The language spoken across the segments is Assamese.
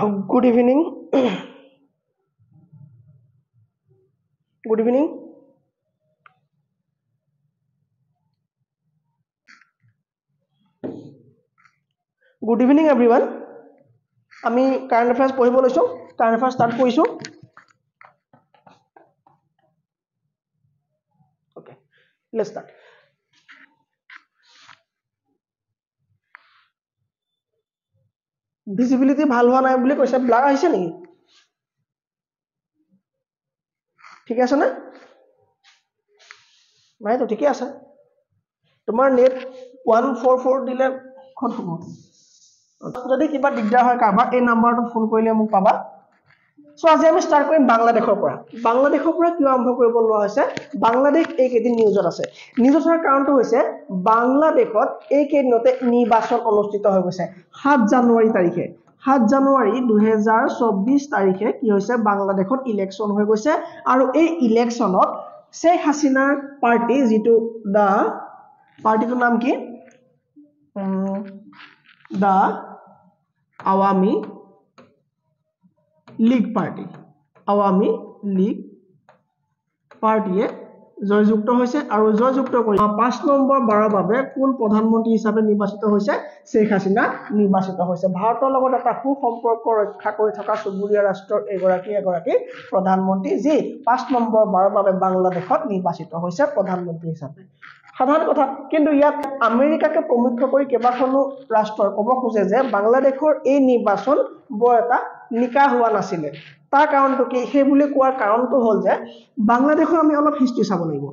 Good evening. Good evening. Good evening, everyone. আমি কাৰেন্ট এফেয়াৰ্স পঢ়িব লৈছো কাৰেন্ট এফেয়াৰ্স স্টাৰ্ট কৰিছো ওকে লেটস স্টাৰ্ট ভিজিবিলিটি ভাল হোৱা নাই বুলি কৈছে ব্লাৰ আহিছে নেকি ঠিক আছে না নাই তো ঠিকই আছে তোমাৰ নেট 144 দিলে কোন হ'ব যদি কিবা দিগদাৰ হয় কাবা এই নাম্বাৰটো ফোন কৰিলে মোক পাবা সো আজি আমি স্টাৰ্ট কৰিম বাংলাদেশৰ পৰা কিয় আৰম্ভ কৰিব লোৱা হৈছে বাংলাদেশ এই কেদিন নিউজত আছে নিউজৰ কাৰণটো হৈছে বাংলাদেশত এই কেদিনতে নিৰ্বাচন অনুষ্ঠিত হৈ গৈছে 7 জানুৱাৰী তাৰিখে 7 জানুৱাৰী 2024 তাৰিখে কি হৈছে বাংলাদেশত ইলেকশন হৈ গৈছে আৰু এই ইলেকশনত শেখ হাসিনাৰ পাৰ্টি যেটো দা পাৰ্টিটোৰ নাম কি দা আৱামী লীগ পাৰ্টি আৱামী লীগ পাৰ্টিয়ে জয়যুক্ত হৈছে আৰু জয়যুক্ত কৰি 5 নম্বৰ বাৰৰ বাবে কোন প্ৰধানমন্ত্ৰী হিচাপে নিৰ্বাচিত হৈছে শেখ হাসিনা নিৰ্বাচিত হৈছে ভাৰতৰ লগত এটা সুসম্পৰ্ক ৰক্ষা কৰি থকা চুবুৰীয়া ৰাষ্ট্ৰৰ এগৰাকী প্ৰধানমন্ত্ৰী যি 5 নম্বৰ বাৰৰ বাবে বাংলাদেশত নিৰ্বাচিত হৈছে প্ৰধানমন্ত্ৰী হিচাপে সাধাৰণ কথা কিন্তু ইয়াত আমেৰিকাকে প্ৰমুখ্য কৰি কেবাখনো ৰাষ্ট্ৰৰ ক'ব খোজে যে বাংলাদেশৰ এই নিৰ্বাচন বৰ এটা নিকা হোৱা নাছিলে তাৰ কাৰণটো কি হে বুলি কোৱাৰ কাৰণটো হ'ল যে বাংলাদেশৰ আমি অলপ হিষ্ট্ৰী চাব লাগিব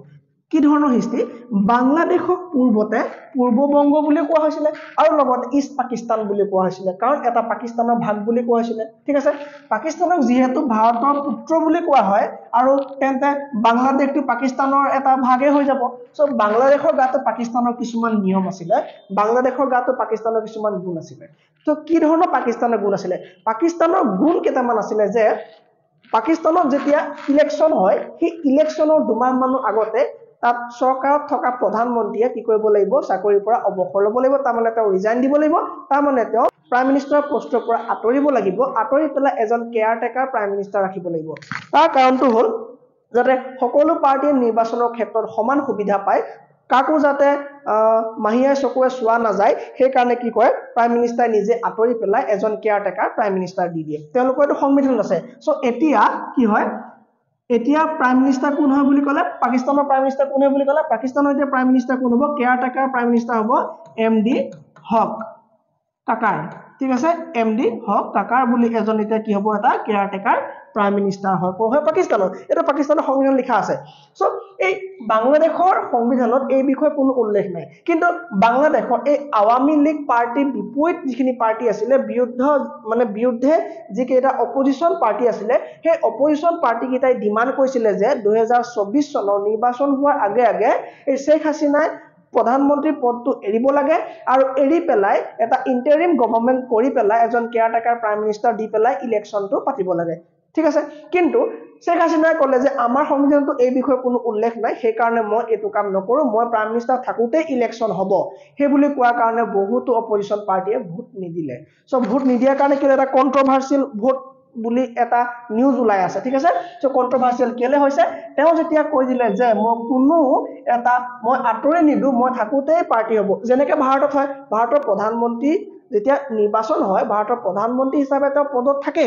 কি ধৰণৰ হিষ্ট্ৰী বাংলাদেশক পূৰ্বতে পূৰ্ববংগ বুলি কোৱা হৈছিল আৰু লগত ইষ্ট পাকিস্তান বুলি কোৱা হৈছিল কাৰণ এটা পাকিস্তানৰ ভাগ বুলি কোৱা হৈছিল ঠিক আছে পাকিস্তানক যেহেতু ভাৰতৰ পুত্ৰ বুলি কোৱা হয় আৰু তেন্তে বাংলাদেশটো পাকিস্তানৰ এটা ভাগে হৈ যাব সো বাংলাদেশৰ গাতে পাকিস্তানৰ কিছুমান নিয়ম আছিল বাংলাদেশৰ গাতে পাকিস্তানৰ কিছুমান গুণ আছিল তো কি ধৰণৰ পাকিস্তানৰ গুণ আছিল পাকিস্তানৰ গুণ কেইটামান আছিল যে পাকিস্তানত যেতিয়া ইলেকশন হয় সেই ইলেকশনৰ দুমাহ মান আগতে তাত চৰকাৰত থকা প্ৰধানমন্ত্ৰীয়ে কি কৰিব লাগিব চাকৰিৰ পৰা অৱসৰ ল'ব লাগিব তাৰমানে তেওঁ ৰিজাইন দিব লাগিব তাৰমানে তেওঁ প্ৰাইম মিনিষ্টাৰ পোষ্টৰ পৰা আঁতৰিব লাগিব আঁতৰি পেলাই এজন কেয়াৰটেকাৰ প্ৰাইম মিনিষ্টাৰ ৰাখিব লাগিব তাৰ কাৰণটো হ'ল যাতে সকলো পাৰ্টিয়ে নিৰ্বাচনৰ ক্ষেত্ৰত সমান সুবিধা পায় কাকো যাতে মাহিয়া চকুৰে চোৱা নাযায় সেই কাৰণে কি কৰে প্ৰাইম মিনিষ্টাৰ নিজে আঁতৰি পেলাই এজন কেয়াৰটেকাৰ প্ৰাইম মিনিষ্টাৰ দি দিয়ে তেওঁলোকৰ এটা সংবিধান আছে সো এতিয়া কি হয় এতিয়া প্ৰাইম মিনিষ্টাৰ কোন হয় বুলি ক'লে পাকিস্তানৰ প্ৰাইম মিনিষ্টাৰ কোন হয় বুলি ক'লে পাকিস্তানৰ এতিয়া প্ৰাইম মিনিষ্টাৰ কোন হ'ব কেয়াৰটেকাৰ প্ৰাইম মিনিষ্টাৰ হ'ব এমডি হক কাকাৰ ঠিক আছে এমডি হক কাকাৰ বুলি এজন এতিয়া কি হ'ব এটা কেয়াৰটেকাৰ প্ৰাইম মিনিষ্টাৰ হয় পাকিস্তানৰ এটা পাকিস্তানৰ সংবিধান লিখা আছে সো এই বাংলাদেশৰ সংবিধানত এই বিষয়ে কোনো উল্লেখ নাই কিন্তু বাংলাদেশৰ এই আৱামী লীগ পাৰ্টি বিপৰীত যিখিনি পাৰ্টি আছিল বিৰুদ্ধে যিকেইটা অপজিশন পাৰ্টি আছিল সেই অপজিশন পাৰ্টি কেইটাই ডিমান্ড কৰিছিল যে 2024 চনৰ নিৰ্বাচন হোৱাৰ আগে এই শেখ হাসিনাই প্ৰধানমন্ত্ৰী পদটো এৰিব লাগে আৰু এৰি পেলাই এটা ইন্টাৰিম গভৰ্ণমেন্ট কৰি পেলাই এজন কেয়াৰটেকাৰ প্ৰাইম মিনিষ্টাৰ দি পেলাই ইলেকশনটো পাতিব লাগে ঠিক আছে কিন্তু শেখ হাসিনাই ক'লে যে আমাৰ সংবিধানটো এই বিষয়ে কোনো উল্লেখ নাই সেই কাৰণে মই এটো কাম নকৰো মই প্ৰাইম মিনিষ্টাৰ থাকোতে ইলেকশন হ'ব সেই বুলি কোৱাৰ কাৰণে বহুতো অপজিশন পাৰ্টিয়ে ভোট নিদিলে সো ভোট নিদিয়াৰ কাৰণে কি এটা কন্ট্ৰভাৰ্চিয়েল ভোট বুলি এটা নিউজ ওলাই আছে ঠিক আছে সো কন্ট্ৰভাৰ্চিয়েল কেলে হৈছে তেওঁ যেতিয়া কৈ দিলে যে মই কোনো এটা মই আঁতৰি নিদু মই থাকোতে পাৰ্টি হ'ব যেনেকৈ ভাৰতত হয় ভাৰতৰ প্ৰধানমন্ত্ৰী যেতিয়া নিৰ্বাচন হয় ভাৰতৰ প্ৰধানমন্ত্ৰী হিচাপে তেওঁ পদত থাকে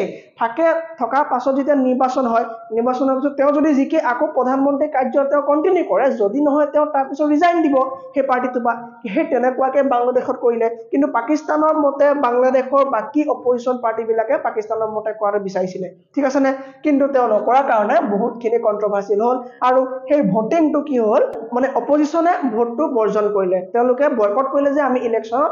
থকাৰ পাছত যেতিয়া নিৰ্বাচন হয় নিৰ্বাচনৰ পিছত তেওঁ যদি জিকে আকৌ প্ৰধানমন্ত্ৰী কাৰ্য তেওঁ কন্টিনিউ কৰে যদি নহয় তেওঁ তাৰ পিছত ৰিজাইন দিব সেই পাৰ্টিটো বা সেই তেনেকুৱাকে বাংলাদেশত কৰিলে কিন্তু পাকিস্তানৰ মতে বাংলাদেশৰ বাকি অপজিশন পাৰ্টি বিলাকে পাকিস্তানৰ মতে কৰাটো বিচাৰিছিল ঠিক আছে নে কিন্তু তেওঁ নকৰাৰ কাৰণে বহুতখিনি কন্ট্ৰভাৰ্চিয়েল হ'ল আৰু সেই ভোটিংটো কি হ'ল মানে অপজিশনে ভোটটো বৰ্জন কৰিলে তেওঁলোকে বয়কট কৰিলে যে আমি ইলেকশনত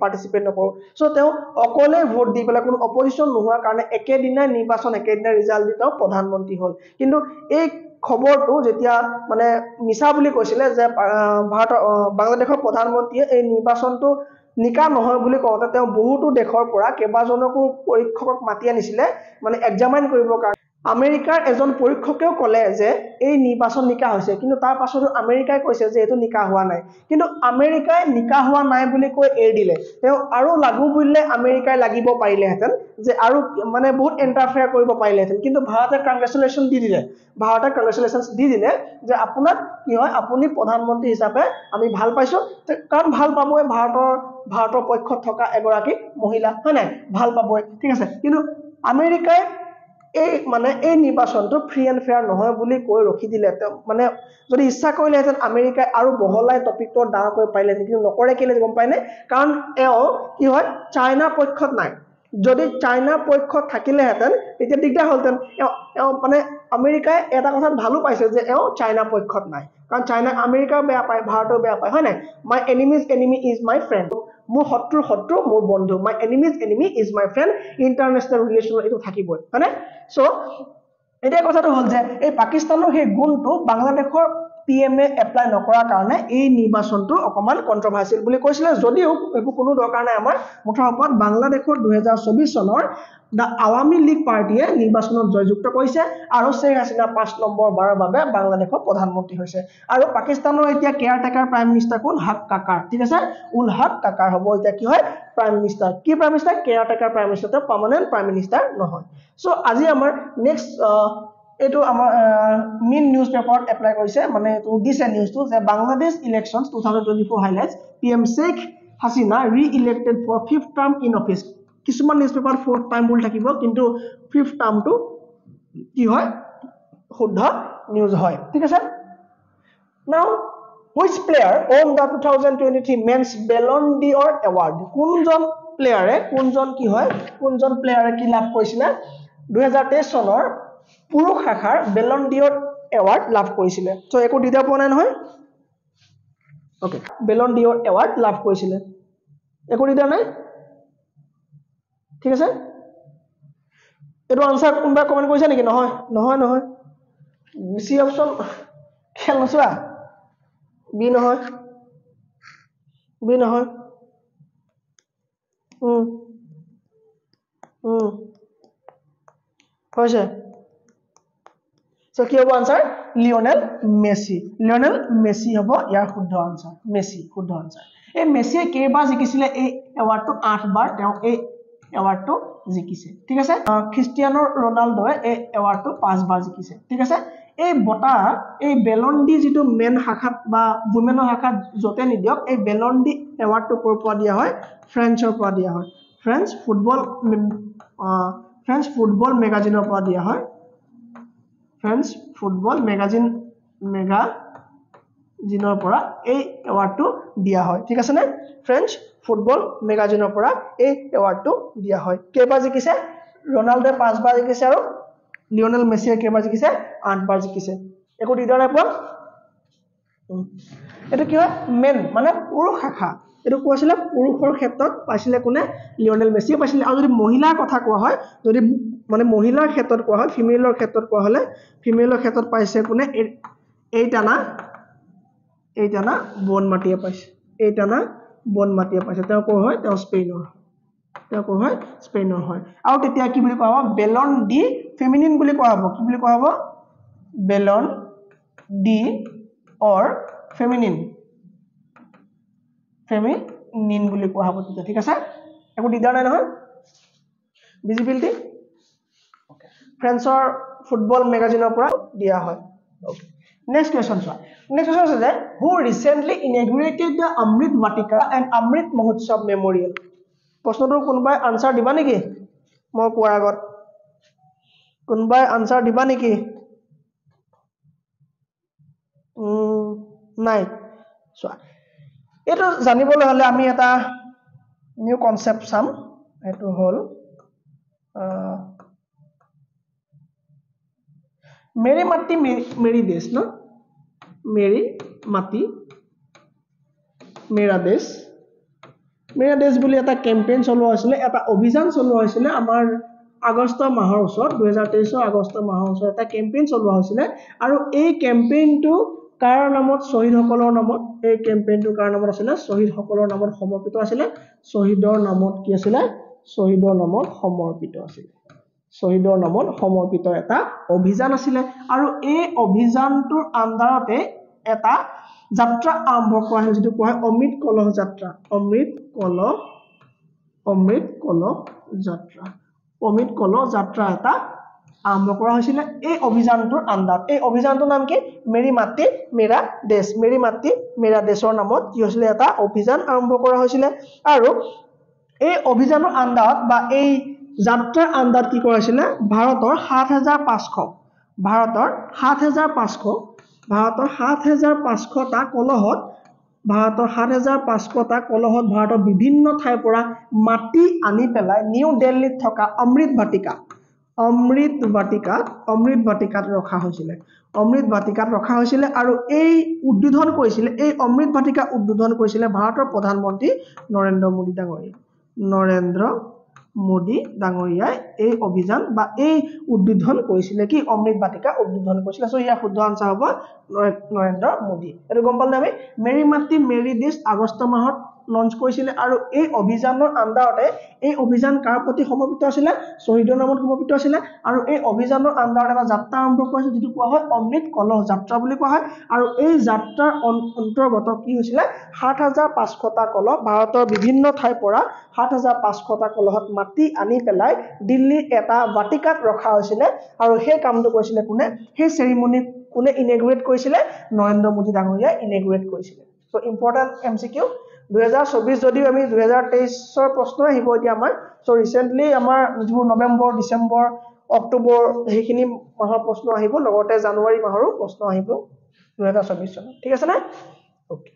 পাৰ্টিসিপেট নকৰো সো তেওঁ অকলে ভোট দি পেলাই কোনো অপজিশন নোহোৱাৰ কাৰণে একেদিনাই নিৰ্বাচন একেদিনাই ৰিজাল্ট দি তেওঁ প্ৰধানমন্ত্ৰী হ'ল কিন্তু এই খবৰটো যেতিয়া মানে মিছা বুলি কৈছিলে যে বাংলাদেশৰ প্ৰধানমন্ত্ৰীয়ে এই নিৰ্বাচনটো নিকা নহয় বুলি কওঁতে তেওঁ বহুতো দেশৰ পৰা কেবাজনকো পৰীক্ষকক মাতি আনিছিলে মানে এক্সামাইন কৰিবৰ কাৰণে আমেৰিকাৰ এজন পৰীক্ষকেও ক'লে যে এই নিৰ্বাচন নিকা হৈছে কিন্তু তাৰ পাছতো আমেৰিকাই কৈছে যে এইটো নিকা হোৱা নাই কিন্তু আমেৰিকাই নিকা হোৱা নাই বুলি কৈ এৰি দিলে তেওঁ আৰু লাগু বুলিলে আমেৰিকাই লাগিব পাৰিলেহেঁতেন যে আৰু মানে বহুত ইন্টাৰফেয়াৰ কৰিব পাৰিলেহেঁতেন কিন্তু ভাৰতে কংগ্ৰেচুলেশ্যন দি দিলে ভাৰতে কংগ্ৰেচুলেশ্যনছ দি দিলে যে আপোনাক কি হয় আপুনি প্ৰধানমন্ত্ৰী হিচাপে আমি ভাল পাইছো কাৰণ ভাল পাবই ভাৰতৰ পক্ষত থকা এগৰাকী মহিলা হয় নাই ভাল পাবই ঠিক আছে কিন্তু আমেৰিকাই এই মানে এই নিৰ্বাচনটো ফ্ৰী এণ্ড ফেয়াৰ নহয় বুলি কৈ ৰখি দিলে মানে যদি ইচ্ছা কৰিলেহেঁতেন আমেৰিকাই আৰু বহলাই টপিকটো ডাঙৰ কৰিব পাৰিলেহেঁতেন কিন্তু নকৰে কেলে গম পায়নে কাৰণ এওঁ কি হয় চাইনাৰ পক্ষত নাই যদি চাইনাৰ পক্ষত থাকিলেহেঁতেন তেতিয়া দিগদাৰ হ'লহেঁতেন এওঁ মানে আমেৰিকাই এটা কথাত ভালো পাইছে যে এওঁ চাইনাৰ পক্ষত নাই কাৰণ চাইনা আমেৰিকাও বেয়া পায় ভাৰতেও বেয়া পায় হয় নাই my enemy's enemy is my friend মোৰ শত্ৰু মোৰ বন্ধু my enemy's enemy is my friend international relation এইটো থাকিবই হয়নে সো এতিয়া কথাটো হ'ল যে এই পাকিস্তানৰ সেই গুণটো বাংলাদেশৰ পিএমএ এপ্লাই নকৰাৰ কাৰণে এই নিৰ্বাচনটো অকমান কন্ট্ৰভাৰ্চিয়েল বুলি কৈছিলে যদিও একো কোনো দৰকাৰ নাই আমাৰ মুঠৰ ওপৰত বাংলাদেশৰ 2024 চনৰ দা আৱামী লীগ পাৰ্টিয়ে নিৰ্বাচনত জয়যুক্ত কৰিছে আৰু শেখ হাছিনা 5 নম্বৰ বাৰৰ বাবে বাংলাদেশৰ প্ৰধানমন্ত্ৰী হৈছে আৰু পাকিস্তানৰ এতিয়া কেয়াৰটেকাৰ প্ৰাইম মিনিষ্টাৰ কোন হক কাকাৰ ঠিক আছে উল হক কাকাৰ হ'ব এতিয়া কি হয় প্ৰাইম মিনিষ্টাৰ কি prime minister caretaker prime minister permanent prime minister নহয় সো আজি আমাৰ নেক্সট এটো আমাৰ মেইন নিউজ পেপাৰত এপ্লাই কৰিছে মানে এটো দিছে নিউজটো যে Bangladesh elections 2024 highlights PM Sheikh Hasina re-elected for 5th term in office কিছুমান নিউজ পেপাৰ 4th টাইম বুলি থাকিব কিন্তু 5th টার্মটো কি হয় শুদ্ধ নিউজ হয় ঠিক আছে নাও which player won the 2023 men's Ballon d'Or award কোনজন প্লেয়াৰে কি লাভ কৰিছিলে 2023 চনৰ পুৰুষ শাখাৰ বেলন ডিঅৰ এৱাৰ্ড লাভ কৰিছিলে সো একো দিদা পোৱা নাই নহয় ওকে বেলন ডিঅৰ এৱাৰ্ড লাভ কৰিছিলে একো দিদা নাই ঠিক আছে এটো আনসাৰ কোনবা কমেন্ট কৰিছে নেকি নহয় সি অপশন খেল নচোৱা বি নহয় হৈছে সো কি হ'ব আনসাৰ লিওনেল মেসি হ'ব ইয়াৰ শুদ্ধ আনসাৰ মেসি শুদ্ধ আনসাৰ এই মেসিয়ে কেইবাৰ জিকিছিলে এই এৱাৰ্ডটো 8 বাৰ তেওঁ এই এৱাৰ্ডটো জিকিছে ঠিক আছে ক্ৰিষ্টিয়ানো ৰনাল্ডোৱে এই এৱাৰ্ডটো 5 বাৰ জিকিছে ঠিক আছে এই বটা এই বেলন ডি যেটো মেন শাখাত বা ওমেনৰ শাখাত জতে নিদিয়ক এই বেলন ডি এৱাৰ্ডটো কৰ পৰা দিয়া হয় ফ্ৰেঞ্চৰ পৰা দিয়া হয় ফ্ৰেঞ্চ ফুটবল মেগাজিনৰ পৰা দিয়া হয় ফ্ৰেঞ্চ ফুটবল মেগাজিনৰ পৰা এই এৱাৰ্ডটো দিয়া হয় ঠিক আছে নে ফ্ৰেঞ্চ ফুটবল মেগাজিনৰ পৰা এই এৱাৰ্ডটো দিয়া হয় কেইবাৰ জিকিছে ৰনাল্ডোৱে 5 বাৰ জিকিছে আৰু লিওনেল মেছিয়ে কেইবাৰ জিকিছে 8 বাৰ জিকিছে একো দিদা নাই পোৱা এটো কি হয় মেন মানে পুৰুষ শাখা এটো কোৱাছিলে পুৰুষৰ ক্ষেত্ৰত পাইছিলে কোনে লিওনেল মেছিয়ে পাইছিলে আৰু যদি মহিলাৰ কথা কোৱা হয় যদি মানে মহিলাৰ ক্ষেত্ৰত কোৱা হয় ফিমেলৰ ক্ষেত্ৰত কোৱা হলে ফিমেলৰ ক্ষেত্ৰত পাইছে কোনে এইটানা বনমাটিয়ে পাইছে তেওঁ কৰ হয় তেওঁ স্পেইনৰ হয় আৰু তেতিয়া কি বুলি কোৱা হ'ব বেলন ডি ফেমিনিন বুলি কোৱা হ'ব কি বুলি কোৱা হ'ব বেলন ডি অৰ ফেমিনিন বুলি কোৱা হ'ব তেতিয়া ঠিক আছে একো দিগদাৰ নাই নহয় ভিজিবিলিটি ফ্ৰেন্সৰ ফুটবল মেগাজিনৰ পৰা দিয়া হয় okay next question is that who recently inaugurated the Amrit Vatika and Amrit Mahotsav Memorial প্ৰশ্নটোৰ কোনবাই আনসাৰ দিবা নেকি মই কোৱাৰ আগত কোনবাই আনসাৰ দিবা নেকি নাই সো এটো জানিবলৈ হলে আমি এটা নিউ কনসেপ্ট চাম এটো হল मेरी माटी मेरी देश न मेरी माटी मेरा देश বুলি এটা ক্যাম্পেইন চলোৱা হৈছিল এটা অভিযান চলোৱা হৈছিল আমাৰ আগষ্ট মাহৰ ওচৰত 2023 আগষ্ট মাহৰ ওচৰত এটা ক্যাম্পেইন চলোৱা হৈছিল আৰু এই ক্যাম্পেইনটো কাৰ নামত শহীদসকলৰ নামত এই ক্যাম্পেইনটো কাৰ নামত আছিল শহীদসকলৰ নামত সমৰ্পিত আছিল শহীদৰ নামত কি আছিল শহীদৰ নামত সমৰ্পিত আছিল শ্বহীদৰ নামত সমৰ্পিত এটা অভিযান আছিলে আৰু এই অভিযানটোৰ আন্ডাৰতে এটা যাত্ৰা আৰম্ভ কৰা হৈছিল যেটো কোৱা হয় অমৃত কলহ যাত্ৰা অমৃত কলহ যাত্ৰা এটা আৰম্ভ কৰা হৈছিল এই অভিযানটোৰ আন্ডাৰত এই অভিযানটোৰ নাম কি মেৰী মাটি মেৰা দেশৰ নামত কি হৈছিল এটা অভিযান আৰম্ভ কৰা হৈছিল আৰু এই অভিযানৰ আন্ডাৰত বা এই যাত্ৰাৰ আন্ডাৰত কি কৰা হৈছিল ভাৰতৰ ৭৫০০টা কলহত ভাৰতৰ বিভিন্ন ঠাইৰ পৰা মাটি আনি পেলাই নিউ দিল্লীত থকা অমৃত বাটিকাত ৰখা হৈছিল আৰু এই উদ্বোধন কৰিছিল এই অমৃত বাটিকা উদ্বোধন কৰিছিল ভাৰতৰ প্ৰধানমন্ত্ৰী নৰেন্দ্ৰ মোদী ডাঙৰীয়াই এই অভিযান বা এই উদ্বোধন কৰিছিল কি অমৃত বাটিকা উদ্বোধন কৰিছিল সো ইয়াৰ শুদ্ধ আনসাৰ হ'ব নৰেন্দ্ৰ মোদী এটো গম পালে আমি মেৰী মাটি মেৰী দেশ আগষ্ট মাহত লঞ্চ কৰিছিল আৰু এই অভিযানৰ আন্ডাৰতে এই অভিযান কাৰ প্ৰতি সমৰ্পিত আছিল শ্বহীদৰ নামত সমৰ্পিত আছিল আৰু এই অভিযানৰ আন্ডাৰত এটা যাত্ৰা আৰম্ভ কৰিছিল যেটো কোৱা হয় অমৃত কলহ যাত্ৰা বুলি কোৱা হয় আৰু এই যাত্ৰাৰ অন্তৰ্গত কি হৈছিল ৭৫০০টা কলহ ভাৰতৰ বিভিন্ন ঠাইৰ পৰা ৭৫০০টা কলহত মাটি আনি পেলাই দিল্লীৰ এটা বাটিকাত ৰখা হৈছিল আৰু সেই কামটো কৰিছিল কোনে সেই সেৰিমনি কোনে ইনগ্ৰেট কৰিছিল নৰেন্দ্ৰ মোদী ডাঙৰীয়াই ইনগ্ৰেট কৰিছিল সো ইম্পৰ্টেন্ট এমসিকিউ 2024 যদিও আমি 2023 প্ৰশ্ন আহিব এতিয়া আমাৰ সো ৰিসেন্টলি আমাৰ যিবোৰ নৱেম্বৰ ডিসেম্বৰ অক্টোবৰ হেখিনি মাহৰ প্ৰশ্ন আহিব লগতে জানুৱাৰী মাহৰো প্ৰশ্ন আহিব 2024 চন ঠিক আছে না ওকে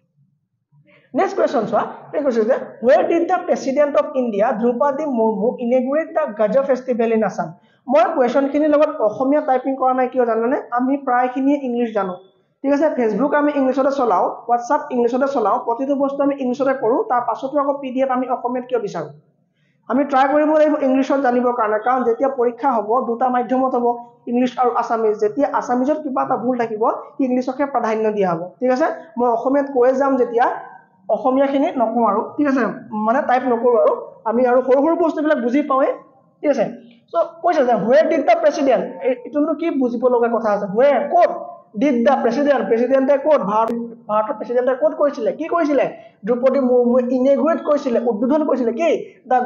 নেক্সট কোৱেশ্চন সোৱা এই কোৱেশ্চন যে where did the president of India Draupadi Murmu inaugurate the Gaja festival in Assam মই কোৱেশ্চন খিনি লগত অসমীয়া টাইপিং কৰা নাই কিয় জানানে আমি প্ৰায়খিনি ইংলিশ জানো ঠিক আছে ফেসবুক আমি ইংলিশতে চলাও WhatsApp ইংলিশতে চলাও প্ৰতিটো বস্তু আমি ইংলিশতে কৰো তাৰ পাছতো আকৌ PDF আমি অসমীয়াত কিয় বিচাৰো আমি ট্ৰাই কৰিব লাগিব ইংলিশত জানিবৰ কাৰণে কাৰণ যেতিয়া পৰীক্ষা হ'ব দুটা মাধ্যমত হ'ব ইংলিশ আৰু আসামিজ যেতিয়া আসামিজত কিবা এটা ভুল থাকিব ইংলিশকে প্ৰাধান্য দিয়া হ'ব ঠিক আছে মই অসমীয়াত কৈ যাম যেতিয়া অসমীয়াখিনি নকওঁ আৰু ঠিক আছে মানে টাইপ নকৰো আৰু আমি আৰু সৰু বস্তুবিলাক বুজি পাওঁে ঠিক আছে সো কৈছে যে where did the president এটোনো কি বুজিব লগা কথা আছে where code did the presidente code ভাৰতৰ প্ৰেসিডেন্টে কোড কৰিছিল কি কৰিছিল দ্ৰৌপদী মুৰ্মু ইনগ্ৰেট কৰিছিল উদ্বোধন কৰিছিল কি দা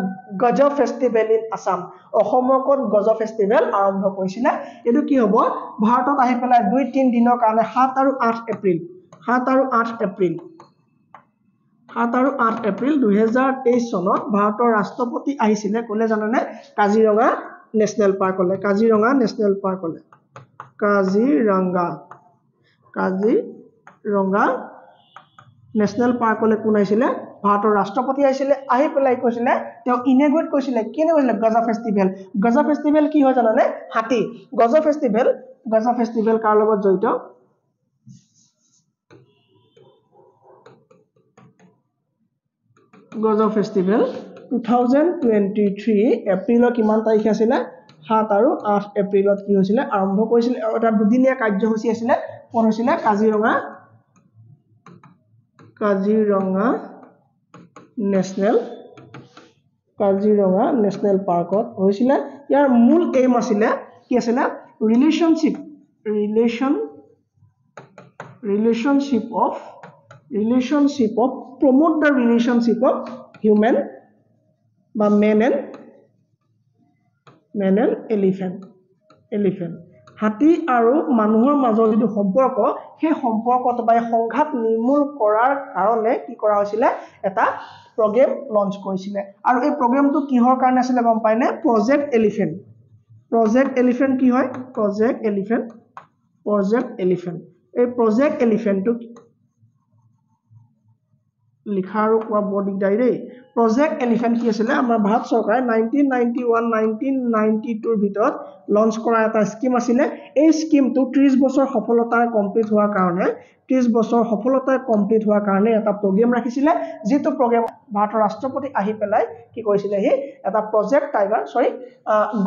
গজা ফেষ্টিভেল ইন আসাম অসমত গজা ফেষ্টিভেল আৰম্ভ কৰিছিল এটো কি হ'ব ভাৰতত আহি পেলাই 2-3 দিনৰ কাৰণে 7 আৰু 8 এপ্ৰিল 2023 চনত ভাৰতৰ ৰাষ্ট্ৰপতি আহিছিল কোলে জানানে কাজিৰঙা নেশনেল পাৰ্কলে কাজিৰঙা নেশনেল পাৰ্কলে কোন আহিছিল ভাৰতৰ ৰাষ্ট্ৰপতি আহিছিল আহি পেলাই কৈছিল তেওঁ ইনগ্ৰেট কৰিছিল কিনে কৈছিল গজা ফেষ্টিভেল কি হয় জানানে হাতী গজা ফেষ্টিভেল কাৰ লগত জড়িত গজা ফেষ্টিভেল 2023 এপ্ৰিলৰ কিমান তাৰিখে আছিল 7 আৰু 8 এপ্ৰিলত কি হৈছিল আৰম্ভ কৰিছিল এটা দুদিনীয়া কাৰ্যসূচী আছিল কোন হৈছিল কাজিৰঙা নেশনেল পাৰ্কত হৈছিল ইয়াৰ মূল এইম আছিল কি আছিল relationship of promote the relationship of human বা man and elephant হাতী আৰু মানুহৰ মাজৰ যিটো সম্পৰ্ক সেই সম্পৰ্কত বা সংঘাত নিৰ্মূল কৰাৰ কাৰণে কি কৰা হৈছিল এটা প্ৰগ্ৰাম লঞ্চ কৰিছিল আৰু এই প্ৰগ্ৰামটো কিহৰ কাৰণে আছিল গম পাইনে প্ৰজেক্ট এলিফেন্ট কি হয় প্ৰজেক্ট এলিফেন্ট এই প্ৰজেক্ট এলিফেন্টটো লিখা আৰু কোৱা বৰ দিগদাৰি দেই প্ৰজেক্ট এলিফেন্ট কি আছিল আমাৰ ভাৰত চৰকাৰে 1992 ভিতৰত লঞ্চ কৰা এটা স্কিম আছিল এই স্কিমটো 30 বছৰ সফলতাৰে কমপ্লিট হোৱাৰ কাৰণে এটা প্ৰগ্ৰাম ৰাখিছিল যেটো প্ৰগ্ৰাম ভাৰতৰ ৰাষ্ট্ৰপতি আহি পেলাই কি কৰিছিল এটা প্ৰজেক্ট টাইগাৰ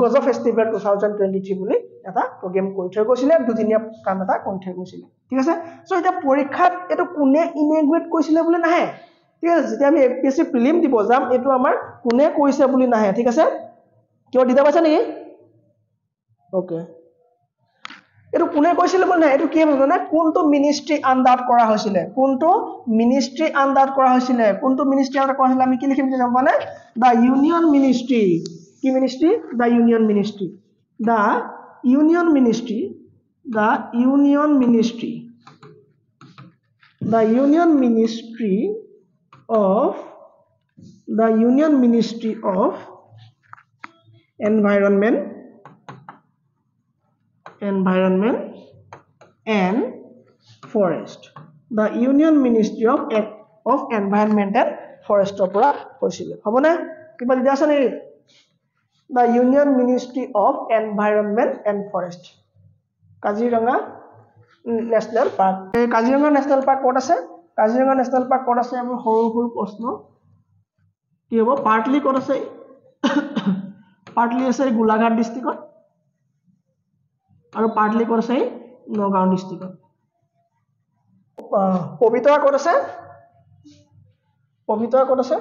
গজা ফেষ্টিভেল 2023 বুলি এটা প্ৰগ্ৰাম কৰি থৈ গৈছিল দুদিনীয়া কাম এটা কৰি থৈ গৈছিল ঠিক আছে সো এটা পৰীক্ষাত এটো কোনে ইনগ্ৰেট কৰিছিল বুলি নাহে ঠিক আছে যেতিয়া আমি এপিএসসি প্ৰিলিম দিব যাম এটো আমাৰ কোনে কৈছে বুলি নাহে ঠিক আছে কিয় দিতা পাইছা নেকি ওকে এটো কোনে কৈছিল বলে না এটো কি হ'ব না কোনটো মিনিষ্ট্ৰি আন্ডাৰত কৰা হৈছিল কোনটো মিনিষ্ট্ৰি আন্ডাৰত কৰা হৈছিল কোনটো মিনিষ্ট্ৰি আন্ডাৰত কৰা হৈছিল আমি কি লিখিম জানো মানে দা ইউনিয়ন মিনিষ্ট্ৰি কি ministry the union ministry the union ministry the union ministry the union ministry of environment and forest the union ministry of environment and forest পৰা হৈছিল হ'ব না কিবা দিয়া আছে নেকি the union ministry of environment and forest Kaziranga national park এই কাজিৰঙা ন্যাশনাল পাৰ্ক ক'ত আছে কাজিৰঙা ন্যাশনাল পাৰ্ক ক'ত আছে আমাৰ সৰু সৰু প্ৰশ্ন কি হ'ব পাৰ্টলি ক'ত আছে পাৰ্টলি আছে গোলাঘাট ডিস্ট্ৰিক্টত আৰু পাৰ্টলি ক'ত আছে নগাঁও ডিস্ট্ৰিক্টত পবিতৰা ক'ত আছে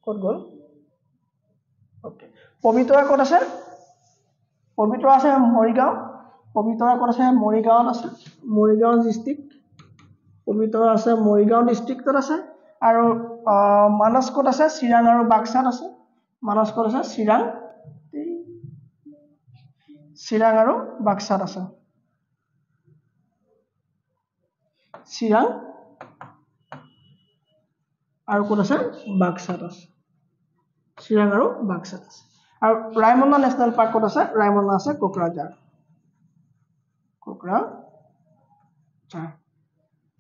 ক'ত গ'ল ওকে পবিতৰা ক'ত আছে পবিতৰা আছে মৰিগাঁও পবিতৰা ক'ত আছে মৰিগাঁৱত আছে মৰিগাঁও ডিস্ট্ৰিক্ট পবিতৰা আছে মৰিগাঁও ডিস্ট্ৰিক্টত আছে আৰু মানস ক'ত আছে চিৰাং আৰু বাক্সাত আছে মানস ক'ত আছে চিৰাং আৰু বাক্সাত আছে চিৰাং আৰু ক'ত আছে বাক্সাত আছে চিৰাং আৰু বাক্সাত আছে আৰু ৰায়মনা ন্যাশনাল পাৰ্ক ক'ত আছে ৰায়মনা আছে কোকৰাঝাৰ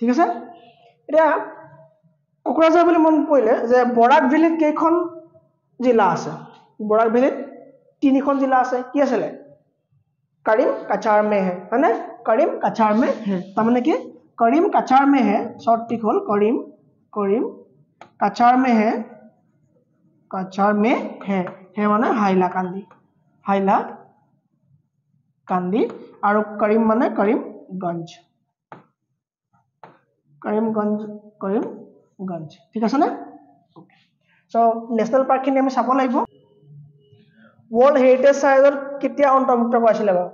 ঠিক আছে এতিয়া কোকৰাঝাৰ বুলি মন পৰিলে যে বৰাক ভেলীত কেইখন জিলা আছে বৰাক ভেলীত তিনিখন জিলা আছে কি আছিল करीम कचार में है ना करीम कचार में है तमने कि करीम कचार में है शॉर्ट टिक होल करीम कचार में है माने हाइला कांदी और करीम माने करीमगंज ठीक है ना सो नेशनल पार्क खिनि आमी साब লাগিব वर्ल्ड हेरिटेज साइटत केতিয়া অন্তৰ্ভুক্ত কৰাছিল বাৰু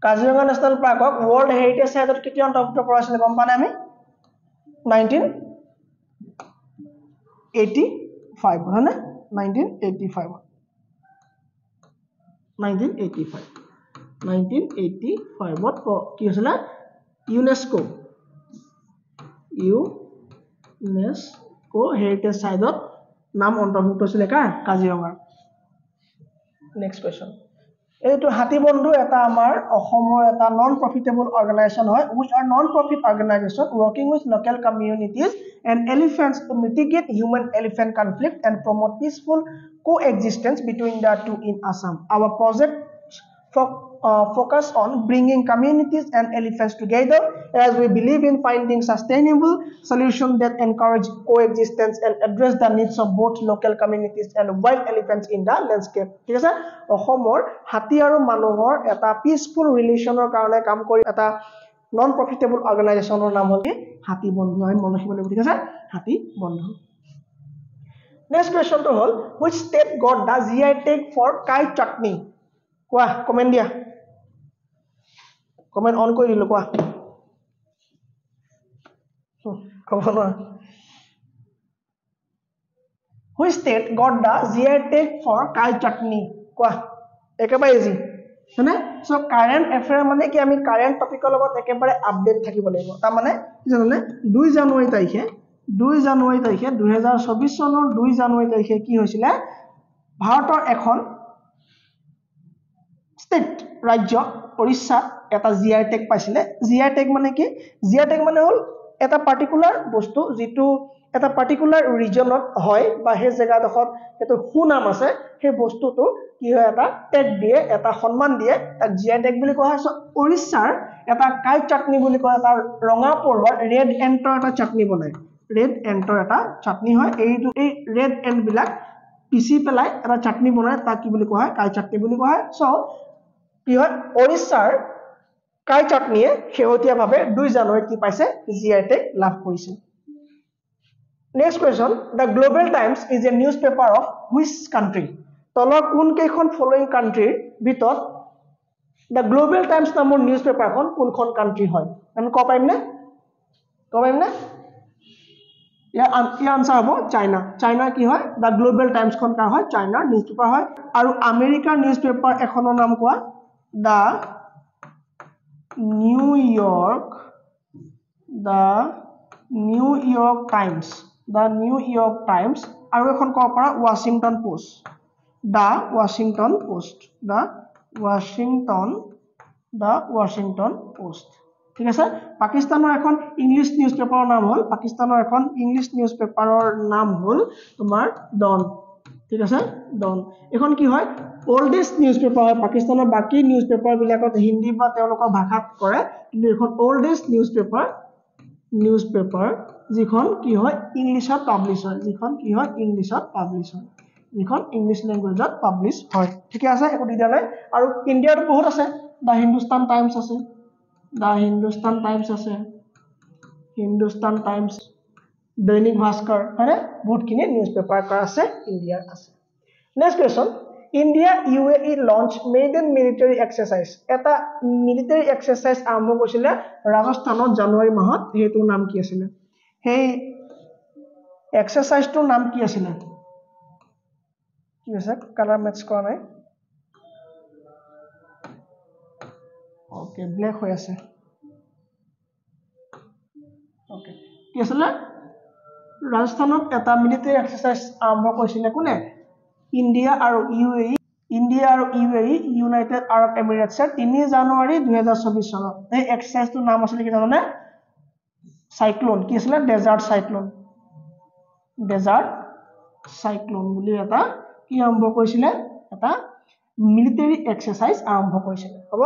কাজিৰঙা ন্যাশনাল পাৰ্কক वर्ल्ड हेरिटेज साइटत কেতিয়া অন্তৰ্ভুক্ত কৰাছিল গম পানে আমি 1985 হয়নে 1985 কি হৈছিল ইউনেস্কো হেৰিটেজ সাইটত নাম অন্তৰ্ভুক্ত হৈছিল কাজিৰঙাৰ Next question. এইটো হাতী বন্ধু এটা আমাৰ অসমৰ এটা নন প্ৰফিটেবল অৰ্গানাইজেচন হয় we are non profit organization working with local communities and elephants to mitigate human elephant conflict and promote peaceful coexistence between the two in Assam our project focus on bringing communities and elephants together as we believe in finding sustainable solutions that encourage coexistence and address the needs of both local communities and wild elephants in the landscape. ঠিক আছে অসমৰ হাতী আৰু মানুহৰ এটা পিসফুল ৰিলেশনৰ কাৰণে কাম কৰি এটা নন প্ৰফিটেবল অৰ্গানাইজেচনৰ নাম হ'ল হাতী বন্ধু আমি মন ৰাখিব লাগিব ঠিক আছে হাতী বন্ধু নেক্সট কোৱেশ্চনটো হ'ল which state got the GI tag for kai chutney কোৱা কমেন্ট দিয়া কমেন্ট অন কৰি দিলো কোৱা Which state got the GI tag for kai chutney কোৱা একেবাৰে ইজি হয়নে সো কাৰেন্ট এফেয়াৰ মানে কি আমি কাৰেন্ট টপিকৰ লগত একেবাৰে আপডেট থাকিব লাগিব তাৰ মানে কি জাননে 2 জানুৱাৰী তাৰিখে 2024 চনৰ 2 জানুৱাৰী তাৰিখে কি হৈছিল ভাৰতৰ এখন স্টেট ৰাজ্য ওড়িশা এটা জিআই টেগ পাইছিলে জিআই টেগ মানে কি জিআই টেগ মানে হল এটা পার্টিকুলার বস্তু যেটো এটা পার্টিকুলার রিজনত হয় বা হে জায়গাডখত এটো সুনাম আছে সেই বস্তুটো কি হয় এটা টেগ দিয়ে এটা সম্মান দিয়ে তাক জিআই টেগ বুলি কোৱা হয় ওড়িশাৰ এটা কাই চাটনি বুলি কোৱা এটা ৰঙা পৰুৱাৰ ৰেড এন্টৰ এটা চাটনি বনায় ৰেড এন্টৰ এটা চাটনি হয় এই ৰেড এন্ট বিলাক পিসি পেলাই এটা চাটনি বনায় তাক কি বুলি কোৱা হয় কাই চাটনি বুলি কোৱা হয় সো কি হয় ওড়িশাৰ কাই চাটনিয়ে হেহতিয়াভাৱে 2 জানুৱাৰীত কি পাইছে জিআই টেগ লাভ কৰিছে Next question, the Global Times is a newspaper of which country? তলৰ কোন কেইখন ফলোইং কান্ট্ৰিৰ ভিতৰত দ্য গ্লোবেল টাইমছ নামৰ নিউজ পেপাৰখন কোনখন কান্ট্ৰি হয় আমি ক'ব পাৰিম নে ইয়াৰ আনসাৰ হ'ব চাইনা চাইনা কি হয় দ্য গ্লোবেল টাইমছখন কাৰ হয় চাইনাৰ নিউজ পেপাৰ হয় আৰু আমেৰিকাৰ নিউজ পেপাৰ এখনৰ নাম কোৱা দ্য নিউয়ৰ্ক টাইমছ আৰু এখন ক'ব পাৰা Washington post the Washington post ঠিক আছে পাকিস্তানৰ এখন ইংলিছ নিউজ পেপাৰৰ নাম হ'ল তোমাৰ ডন ঠিক আছে ডন এখন কি হয় ওল্ডেষ্ট নিউজ পেপাৰ হয় পাকিস্তানৰ বাকি নিউজ পেপাৰ বিলাকত হিন্দী বা তেওঁলোকৰ ভাষাত কৰে কিন্তু এখন ওল্ডেষ্ট নিউজ পেপাৰ যিখন কি হয় ইংলিছত পাবলিশ হয় যিখন ইংলিছ ল্যাঙ্গুৱেজত পাবলিশ হয় ঠিক আছে একো দিদা নাই আৰু ইণ্ডিয়াত বহুত আছে দা হিন্দুস্তান টাইমছ দৈনিক ভাস্কৰ হয়নে বহুতখিনি নিউজ পেপাৰ আছে ইণ্ডিয়াৰ আছে next question India UAE launch maiden military exercise এটা মিলিটাৰী এক্সাৰসাইজ আৰম্ভ কৰিছিল ৰাজস্থানত জানুৱাৰী মাহত হেতুৰ নাম কি আছিল সেই এক্সাৰসাইজটোৰ নাম কি আছিল কি আছে কালাৰ মেটচ কৰা নাই ওকে ব্ল্যাক হৈ আছে ওকে কি আছিল ৰাজস্থানত এটা মিলিটাৰী এক্সাৰসাইজ আৰম্ভ কৰিছিল কোনে ইণ্ডিয়া আৰু UAE ইউনাইটেড আৰব এমিৰেটছে 3 জানুৱাৰী 2024 চনত এই এক্সাৰসাইজটোৰ নাম আছিল কি জানানে সাইক্লোন কি আছিল ডেজাৰ্ট সাইক্লোন বুলি এটা কি আৰম্ভ কৰিছিল এটা মিলিটাৰী এক্সাৰসাইজ আৰম্ভ কৰিছিল হ'ব